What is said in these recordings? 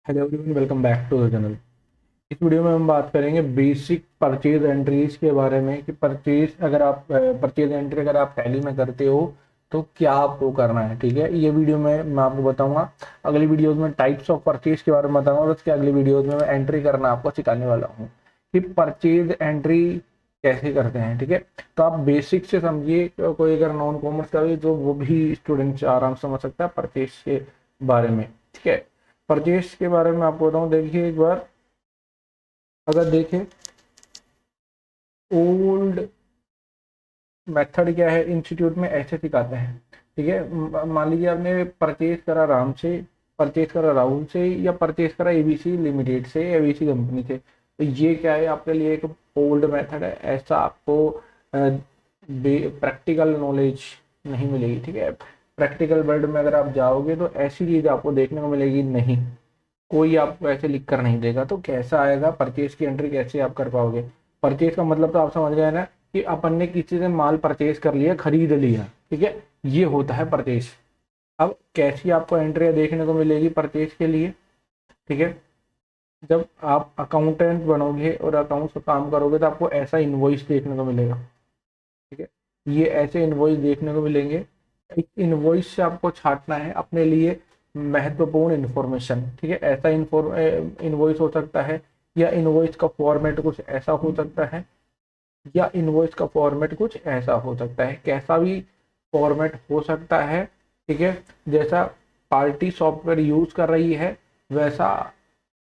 Hello everyone, welcome back to the channel. इस video में हम बात करेंगे बेसिक परचेज एंट्रीज के बारे में कि परचेज एंट्री अगर आप टैली में करते हो तो क्या आपको करना है। ठीक है, ये वीडियो में मैं आपको बताऊंगा। अगली वीडियोस में टाइप्स ऑफ परचेज के बारे में बताऊंगा और उसके अगली वीडियोस में मैं एंट्री करना आपको सिखाने वाला हूँ कि परचेज एंट्री कैसे करते हैं। ठीक है, तो आप बेसिक से समझिए। कोई अगर नॉन कॉमर्स का भी तो वो भी स्टूडेंट आराम से समझ सकता है परचेज के बारे में। ठीक है, परचेज के बारे में आपको बताऊं, देखिए एक बार अगर देखें ओल्ड मेथड क्या है, इंस्टीट्यूट में ऐसे सिखाते हैं। ठीक है, मान लीजिए आपने परचेज करा राम से, परचेज करा राहुल से, या परचेज करा एबीसी लिमिटेड से, एबीसी कंपनी से, तो ये क्या है आपके लिए एक ओल्ड मेथड है। ऐसा आपको प्रैक्टिकल नॉलेज नहीं मिलेगी। ठीक है, प्रैक्टिकल वर्ल्ड में अगर आप जाओगे तो ऐसी चीज आपको देखने को मिलेगी नहीं। कोई आपको ऐसे लिख कर नहीं देगा। तो कैसा आएगा परचेज की एंट्री, कैसे आप कर पाओगे। परचेज का मतलब तो आप समझ गए ना कि अपन ने किसी से माल परचेज कर लिया, खरीद लिया। ठीक है, ये होता है परचेज। अब कैसी आपको एंट्री देखने को मिलेगी परचेज के लिए। ठीक है, जब आप अकाउंटेंट बनोगे और अकाउंट्स का काम करोगे तो आपको ऐसा इनवॉइस देखने को मिलेगा। ठीक है, ये ऐसे इनवॉइस देखने को मिलेंगे। एक इनवॉइस से आपको छांटना है अपने लिए महत्वपूर्ण इन्फॉर्मेशन। ठीक है, ऐसा इनवॉइस हो सकता है, या इनवॉइस का फॉर्मेट कुछ ऐसा हो सकता है, या इनवॉइस का फॉर्मेट कुछ ऐसा हो सकता है। कैसा भी फॉर्मेट हो सकता है। ठीक है, जैसा पार्टी सॉफ्टवेयर यूज कर रही है वैसा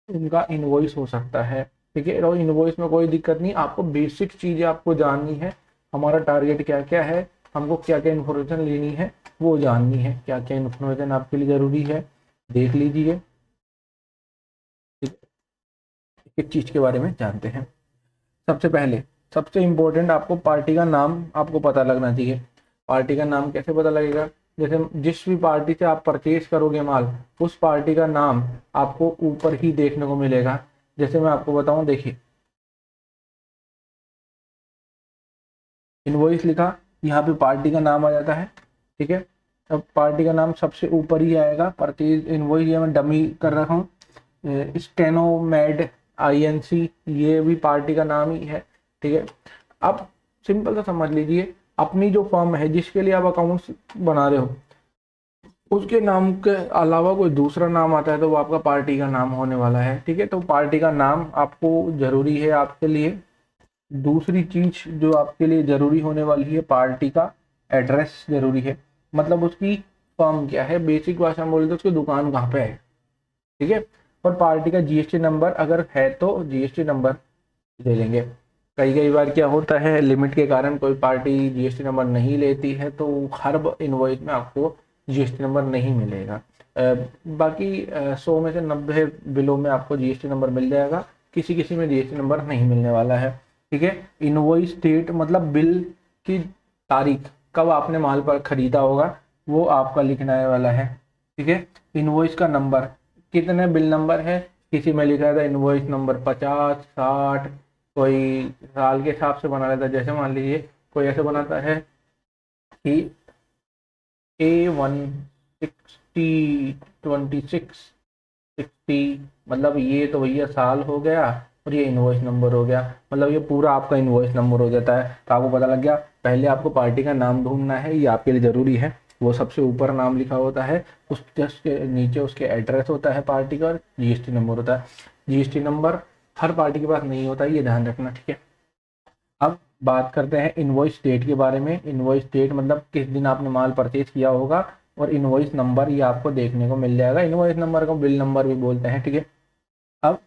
उनका इनवॉइस हो सकता है। ठीक है, और इनवॉइस में कोई दिक्कत नहीं, आपको बेसिक चीजें आपको जाननी है। हमारा टारगेट क्या क्या है, हमको क्या क्या इन्फॉर्मेशन लेनी है वो जाननी है। क्या क्या इन्फॉर्मेशन आपके लिए जरूरी है देख लीजिए। एक चीज के बारे में जानते हैं। सबसे पहले सबसे इंपॉर्टेंट आपको पार्टी का नाम आपको पता लगना चाहिए। पार्टी का नाम कैसे पता लगेगा, जैसे जिस भी पार्टी से आप परचेज करोगे माल, उस पार्टी का नाम आपको ऊपर ही देखने को मिलेगा। जैसे मैं आपको बताऊं, देखिए इनवॉइस लिखा, यहाँ पे पार्टी का नाम आ जाता है। ठीक है, अब पार्टी का नाम सबसे ऊपर ही आएगा। परचेज इनवॉइस ये मैं डमी कर रखा हूँ, स्टेनोमेड INC, ये भी पार्टी का नाम ही है। ठीक है, अब सिंपल सा समझ लीजिए, अपनी जो फर्म है जिसके लिए आप अकाउंट्स बना रहे हो उसके नाम के अलावा कोई दूसरा नाम आता है तो वो आपका पार्टी का नाम होने वाला है। ठीक है, तो पार्टी का नाम आपको जरूरी है आपके लिए। दूसरी चीज जो आपके लिए जरूरी होने वाली है, पार्टी का एड्रेस जरूरी है। मतलब उसकी फर्म क्या है, बेसिक भाषा में बोले तो उसकी दुकान कहाँ पे है। ठीक है, और पार्टी का GST नंबर अगर है तो GST नंबर ले लेंगे। कई कई बार क्या होता है, लिमिट के कारण कोई पार्टी GST नंबर नहीं लेती है तो हर इनवॉइस में आपको GST नंबर नहीं मिलेगा। बाकी 100 में से 90 बिलों में आपको GST नंबर मिल जाएगा, किसी किसी में GST नंबर नहीं मिलने वाला है। ठीक है, इनवॉइस डेट मतलब बिल की तारीख, कब आपने माल पर खरीदा होगा वो आपका लिखना है वाला है। ठीक है, इनवॉइस का नंबर, कितने बिल नंबर है, किसी में लिखा था इनवॉइस नंबर 50 60, कोई साल के हिसाब से बना लेता है। जैसे मान लीजिए कोई ऐसे बनाता है कि A1602660, मतलब ये तो भैया साल हो गया और ये इनवॉइस नंबर हो गया, मतलब ये पूरा आपका इनवॉइस नंबर हो जाता है। तो आपको पता लग गया। पहले आपको पार्टी का नाम ढूंढना है, ये आपके लिए जरूरी है। वो सबसे ऊपर नाम लिखा होता है, उस जस्ट के नीचे उसके एड्रेस होता है पार्टी का, और GST नंबर होता है। GST नंबर हर पार्टी के पास नहीं होता, ये ध्यान रखना। ठीक है, अब बात करते हैं इनवॉइस डेट के बारे में। इनवॉइस डेट मतलब किस दिन आपने माल परचेज किया होगा, और इनवॉइस नंबर ये आपको देखने को मिल जाएगा। इनवॉइस नंबर को बिल नंबर भी बोलते हैं। ठीक है, अब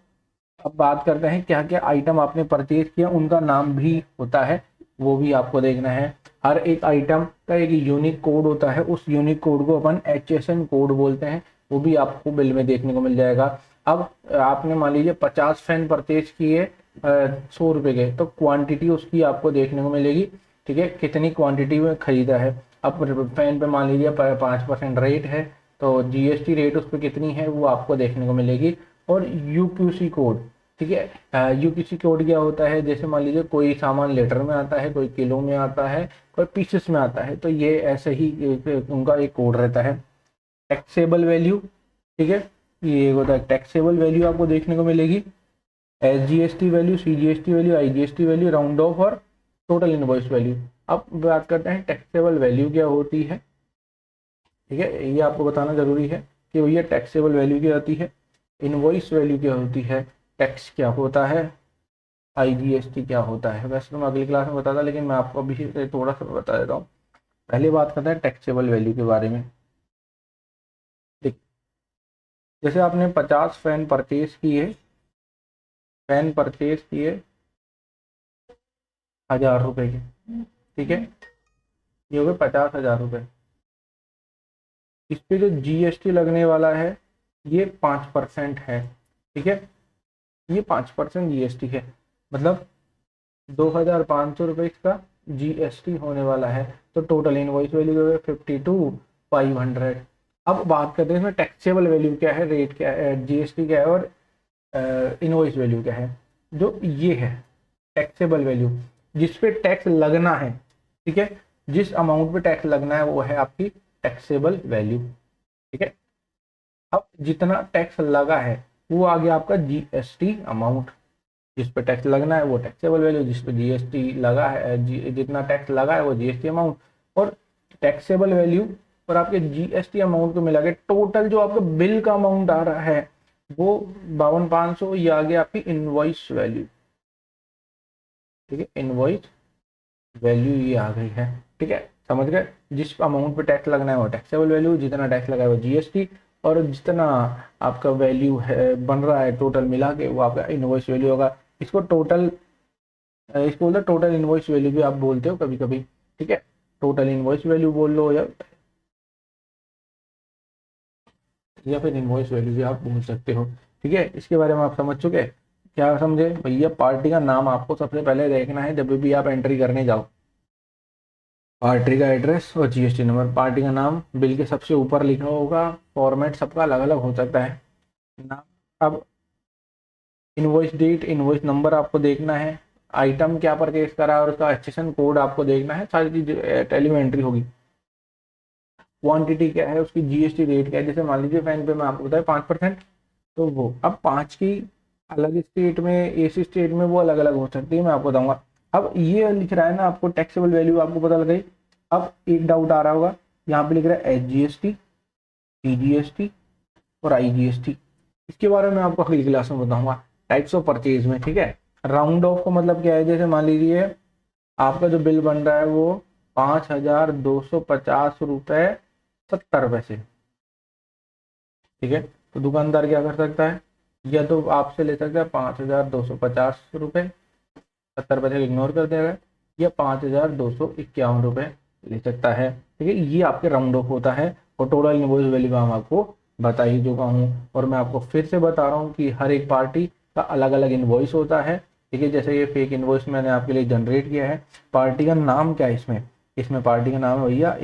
अब बात करते हैं क्या क्या आइटम आपने परचेज किया, उनका नाम भी होता है, वो भी आपको देखना है। हर एक आइटम का एक यूनिक कोड होता है, उस यूनिक कोड को अपन HSN कोड बोलते हैं, वो भी आपको बिल में देखने को मिल जाएगा। अब आपने मान लीजिए 50 फैन परचेज किए 100 रुपए के, तो क्वांटिटी उसकी आपको देखने को मिलेगी। ठीक है, कितनी क्वांटिटी में खरीदा है। अब फैन पे मान लीजिए 5% रेट है, तो GST रेट उस पर कितनी है वो आपको देखने को मिलेगी। और UQC कोड, ठीक है, UQC कोड क्या होता है, जैसे मान लीजिए कोई सामान लीटर में आता है, कोई किलो में आता है, कोई पीसेस में आता है, तो ये ऐसे ही उनका एक कोड रहता है। टैक्सेबल वैल्यू, ठीक है, ये होता है टैक्सेबल वैल्यू आपको देखने को मिलेगी, SGST value, CGST value, IGST value, round of और टोटल इनवॉइस वैल्यू। अब बात करते हैं टैक्सेबल वैल्यू क्या होती है। ठीक है, ये आपको बताना जरूरी है कि भैया टैक्सेबल वैल्यू क्या होती है, इनवॉइस वैल्यू क्या होती है, टैक्स क्या होता है, IGST क्या होता है। वैसे तो मैं अगली क्लास में बताता, लेकिन मैं आपको अभी से थोड़ा सा बता देता हूँ। पहले बात करते हैं टैक्सेबल वैल्यू के बारे में। देख, जैसे आपने 50 फैन परचेज किए, फैन परचेज किए 1000 रुपए के, ठीक है, ये हो गए 50,000 रुपए। इस पे जो GST लगने वाला है ये 5% है। ठीक है, ये 5% GST है, मतलब 2,500 रुपये इसका GST होने वाला है। तो टोटल इनवॉइस वैल्यू 52,500। अब बात करते हैं इसमें टैक्सेबल वैल्यू क्या है, रेट क्या है, GST क्या है और इनवॉइस वैल्यू क्या है। जो ये है टैक्सेबल वैल्यू, जिस पे टैक्स लगना है, ठीक है, जिस अमाउंट पे टैक्स लगना है वो है आपकी टैक्सेबल वैल्यू। ठीक है, अब जितना टैक्स लगा है वो आ गया आपका GST अमाउंट। जिस पे टैक्स लगना है वो टैक्सेबल वैल्यू, जिस पे GST लगा है, जितना टैक्स लगा है वो GST अमाउंट। और टैक्सेबल वैल्यू और आपके GST अमाउंट को मिला के टोटल जो आपका बिल का अमाउंट आ रहा है वो 52,500, ये आ गया आपकी इनवॉइस वैल्यू। ठीक है, इनवॉइस वैल्यू ये आ गई है। ठीक है, समझ गए, जिस अमाउंट पे टैक्स लगना है वो टैक्सेबल वैल्यू, जितना टैक्स लगा है वो GST, और जितना आपका वैल्यू है बन रहा है टोटल मिला के वो आपका इनवॉइस वैल्यू होगा। इसको टोटल, इसको बोलते हैं टोटल इनवॉइस वैल्यू भी आप बोलते हो कभी कभी। ठीक है, टोटल इनवॉइस वैल्यू बोल लो या फिर इनवॉइस वैल्यू भी आप बोल सकते हो। ठीक है, इसके बारे में आप समझ चुके, क्या समझे भैया। पार्टी का नाम आपको सबसे पहले देखना है जब भी आप एंट्री करने जाओ, पार्टी का एड्रेस और GST नंबर। पार्टी का नाम बिल के सबसे ऊपर लिखा होगा, फॉर्मेट सबका अलग अलग हो सकता है नाम। अब इनवॉइस डेट, इनवॉइस नंबर आपको देखना है, आइटम क्या परचेज करा और उसका एक्सेशन कोड आपको देखना है, सारी चीज टैली में एंट्री होगी। क्वांटिटी क्या है, उसकी GST रेट क्या है, जैसे मान लीजिए फैन पे मैं आपको बताया 5%, तो वो अब 5 की अलग स्टेट में, एसी स्टेट में वो अलग अलग हो सकती है, मैं आपको बताऊंगा। अब ये लिख रहा है ना आपको टैक्सेबल वैल्यू आपको पता लग गई। अब एक डाउट आ रहा होगा, यहाँ पे लिख रहा है SGST, CGST और IGST। इसके बारे में आपको अगली क्लास में बताऊंगा, टाइप्स ऑफ परचेज में। ठीक है, राउंड ऑफ का मतलब क्या है, जैसे मान लीजिए आपका जो बिल बन रहा है वो 5,250 रुपये 70 पैसे। ठीक है, तो दुकानदार क्या कर सकता है, या तो आपसे ले सकता है 5,250 रुपये 70 पैसे इग्नोर कर देगा, या 5,251 रुपये ले सकता है। ठीक है, ये आपके राउंड ऑफ होता है। और टोटल इनवॉइस वैल्यू मैं आपको बता ही चुका हूँ, और मैं आपको फिर से बता रहा हूँ कि हर एक पार्टी का अलग अलग इनवॉइस होता है। ठीक है, जैसे ये फेक इनवॉइस मैंने आपके लिए जनरेट किया है। पार्टी का नाम क्या है इसमें, इसमें पार्टी का नाम है भैया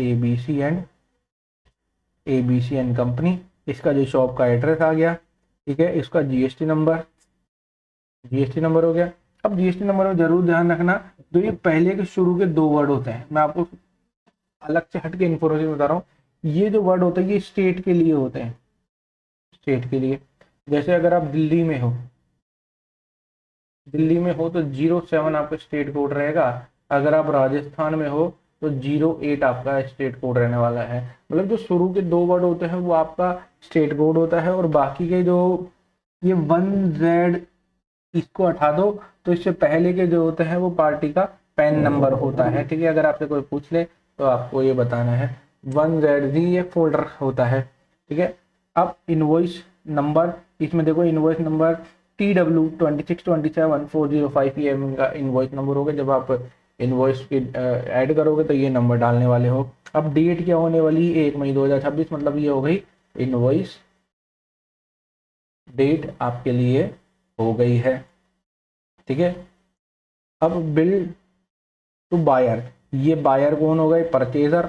ABC एंड कंपनी। इसका जो शॉप का एड्रेस आ गया, ठीक है, इसका GST नंबर हो गया। अब GST नंबर में जरूर ध्यान रखना, तो ये पहले के शुरू के 2 वर्ड होते हैं, मैं आपको अलग से हटके इन्फॉर्मेशन बता रहा हूँ। ये जो वर्ड होते हैं ये स्टेट के लिए होते हैं, स्टेट के लिए। जैसे अगर आप दिल्ली में हो, तो 07 आपका स्टेट कोड रहेगा। अगर आप राजस्थान में हो तो 08 आपका स्टेट कोड रहने वाला है। मतलब जो शुरू के 2 वर्ड होते हैं वो आपका स्टेट कोड होता है, और बाकी के जो ये 1Z, इसको हटा दो, तो इससे पहले के जो होते हैं वो पार्टी का पैन नंबर होता है। ठीक है, अगर आपसे कोई पूछ ले तो आपको ये बताना है 1ZD ये फोल्डर होता है। ठीक है, अब इनवॉइस नंबर, इसमें देखो इनवॉइस नंबर TW26274005 ये इनका इनवॉइस नंबर होगा। जब आप इनवॉइस ऐड करोगे तो ये नंबर डालने वाले हो। अब डेट क्या होने वाली, 1 मई 2026, मतलब ये हो गई इनवॉइस डेट आपके लिए हो गई है। ठीक है, अब बिल टू बायर, ये बायर कौन होगा, परचेजर।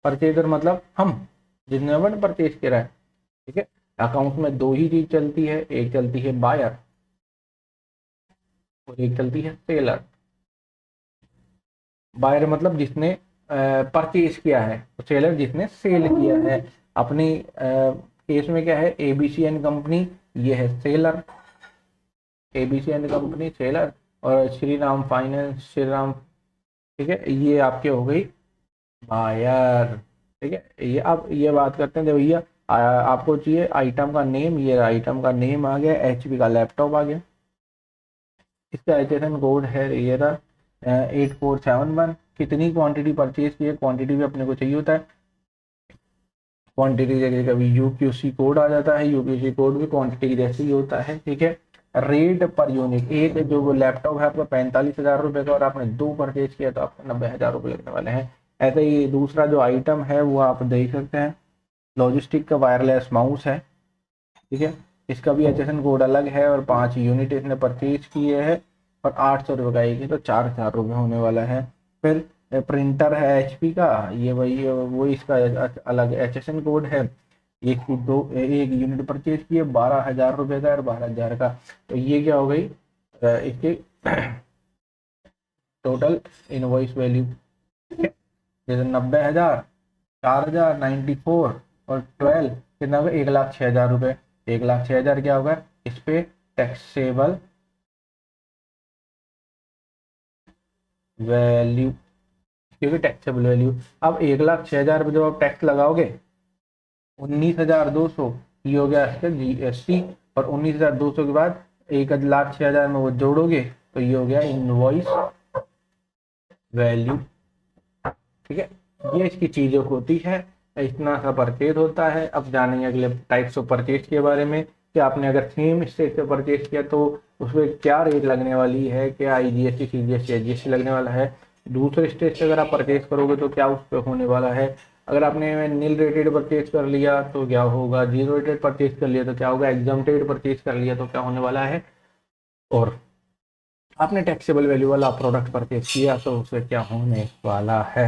परचेजर मतलब हम, जिसने अपन परचेज करा है। ठीक है, अकाउंट में 2 ही चीज चलती है, एक चलती है बायर और एक चलती है सेलर। बायर मतलब जिसने परचेज किया है, सेलर जिसने सेल किया है। अपनी केस में क्या है, एबीसी एंड कंपनी ये है seller, ABC and company seller, और श्री राम फाइनेंस श्री राम, ठीक है, ये आपके हो गई बायर। ठीक है, ये अब ये बात करते हैं, देखो भैया आपको चाहिए आइटम का नेम, ये आइटम का नेम आ गया, एचपी का लैपटॉप आ गया, इसका एचएसएन कोड है ये रहा 8471। कितनी क्वांटिटी परचेज की है, क्वांटिटी भी अपने को चाहिए होता है, क्वांटिटी जगह कभी यूक्यूसी कोड आ जाता है, यूक्यूसी कोड भी क्वांटिटी जैसे ही होता है। ठीक है, रेट पर यूनिट, एक जो लैपटॉप है आपका 45,000 रुपये का और आपने 2 परचेज किया तो आपको 90,000 रुपये लगने वाले हैं। ऐसे ही दूसरा जो आइटम है वो आप देख सकते हैं, लॉजिस्टिक का वायरलेस माउस है। ठीक है, इसका भी एचएसएन कोड अलग है और 5 यूनिट इसने परचेज किए हैं और 800 रुपये का एक है, तो 4,000 रुपये होने वाला है। फिर प्रिंटर है एचपी का, ये वही वो इसका अलग एचएसएन कोड है, एक यूनिट परचेज किए 12,000 रुपये का और 12,000 का, तो ये क्या हो गई इसकी टोटल इनवॉइस वैल्यू। जैसे 90,000, 4,000, 94 और 12 कितना होगा, 1,06,000 रुपये। 1,06,000 क्या होगा इस पे टैक्सेबल वैल्यू, क्योंकि टैक्सेबल वैल्यू। अब 1,06,000 पे जब आप टैक्स लगाओगे 19,200, ये हो गया इसका जीएसटी, और 19,200 के बाद 1,06,000 में वो जोड़ोगे तो ये हो गया इनवॉइस वैल्यू। ठीक है, ये इसकी चीजें होती है, इतना सा परचेज होता है। अब जानेंगे अगले टाइप्स ऑफ परचेज के बारे में, कि आपने अगर सेम स्टेट से परचेज किया तो उसमें क्या रेट लगने वाली है, क्या आईजीएसटी सीजीएसटी एजीएसटी लगने वाला है। दूसरे स्टेट से अगर आप परचेज करोगे तो क्या उस पर होने वाला है। अगर आपने नील रेटेड परचेज कर लिया तो क्या होगा, जीरो रेटेड परचेज कर लिया तो क्या होगा, एग्जाम्प्टेड परचेज कर लिया तो क्या होने वाला है, और आपने टैक्सेबल वैल्यू वाला प्रोडक्ट परचेज किया तो उससे क्या होने वाला है।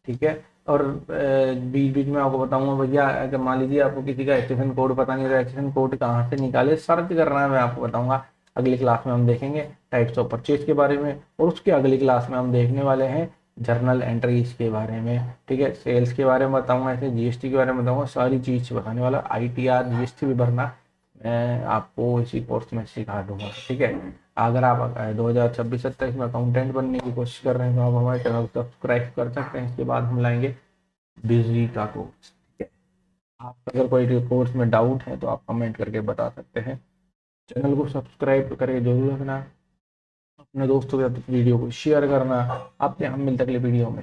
ठीक है, और बीच बीच में आपको बताऊंगा भैया, अगर मान लीजिए आपको किसी का एचएसएन कोड पता नहीं, तो एचएसएन कोड कहाँ से निकाले, सर्च करना है, मैं आपको बताऊंगा। अगली क्लास में हम देखेंगे टाइप्स ऑफ परचेज के बारे में, और उसके अगली क्लास में हम देखने वाले हैं जर्नल एंट्रीज के बारे में। ठीक है, सेल्स के बारे में बताऊंगा, ऐसे जीएसटी के बारे में बताऊंगा, सारी चीज बताने वाला। आईटीआर जीएसटी भी भरना मैं आपको इसी कोर्स में सिखा दूंगा। ठीक है, अगर आप 2026-27 में अकाउंटेंट बनने की कोशिश कर रहे हैं तो आप हमारे चैनल को सब्सक्राइब कर सकते हैं। इसके बाद हम लाएंगे बिजली का कोर्स। ठीक है, आप अगर कोई कोर्स में डाउट है तो आप कमेंट करके बता सकते हैं। चैनल को सब्सक्राइब करके जरूर रखना, अपने दोस्तों के साथ वीडियो को शेयर करना। आपसे हम मिलते अगले वीडियो में।